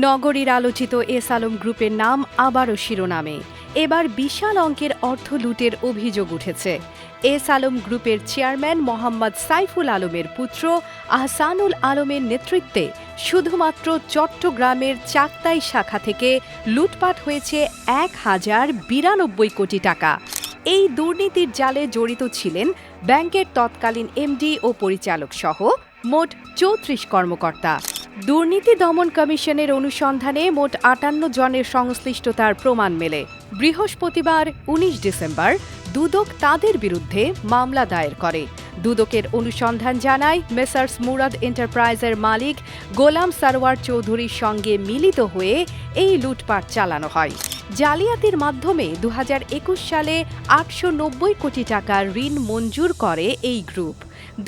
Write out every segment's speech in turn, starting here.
নগরীর আলোচিত এস আলম গ্রুপের নাম আবারও শিরোনামে। এবার বিশাল অঙ্কের অর্থ লুটের অভিযোগ উঠেছে। এস আলম গ্রুপের চেয়ারম্যান মোহাম্মদ সাইফুল আলমের পুত্র আহসানুল আলমের নেতৃত্বে শুধুমাত্র চট্টগ্রামের চাকতাই শাখা থেকে লুটপাট হয়েছে ১,০৯২ কোটি টাকা। এই দুর্নীতির জালে জড়িত ছিলেন ব্যাংকের তৎকালীন এমডি ও পরিচালক সহ মোট ৩৪ কর্মকর্তা। দুর্নীতি দমন কমিশনের অনুসন্ধানে মোট ৫৮ জনের সংশ্লিষ্টতার প্রমাণ মেলে। বৃহস্পতিবার ১৯ ডিসেম্বর দুদক তাদের বিরুদ্ধে মামলা দায়ের করে। দুদকের অনুসন্ধান জানায় মেসার্স মুরাদ এন্টারপ্রাইজের মালিক গোলাম সারওয়ার চৌধুরীর সঙ্গে মিলিত হয়ে এই লুটপাট চালানো হয়। জালিয়াতির মাধ্যমে ২০২১ সালে ৮৯০ কোটি টাকার ঋণ মঞ্জুর করে এই গ্রুপ।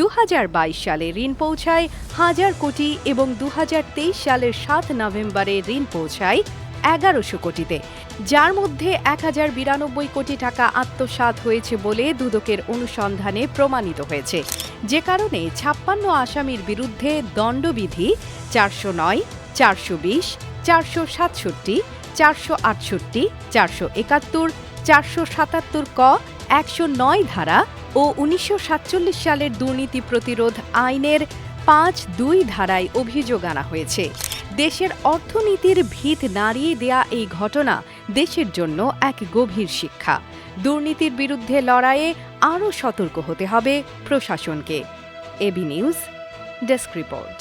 ২০২২ সালে ঋণ পৌঁছায় ১,০০০ কোটি এবং ২০২৩ সালের ৭ নভেম্বরে ঋণ পৌঁছায় ১১০০ কোটিতে, যার মধ্যে ১,০৯২ কোটি টাকা আত্মসাৎ হয়েছে বলে দুদকের অনুসন্ধানে প্রমাণিত হয়েছে। যে কারণে ৫৬ আসামির বিরুদ্ধে দণ্ডবিধি ৪০৯, ৪২০, ৪৬৭, ৪৬৮, ৪৭১, ৪৭৭ ক, ১০৯ ধারা ও ১৯৪৭ সালের দুর্নীতি প্রতিরোধ আইনের ৫(২) ধারায় অভিযোগ আনা হয়েছে। দেশের অর্থনীতির ভিত নাড়িয়ে দেয়া এই ঘটনা দেশের জন্য এক গভীর শিক্ষা। দুর্নীতির বিরুদ্ধে লড়াইয়ে আরও সতর্ক হতে হবে প্রশাসনকে। AB news desk report.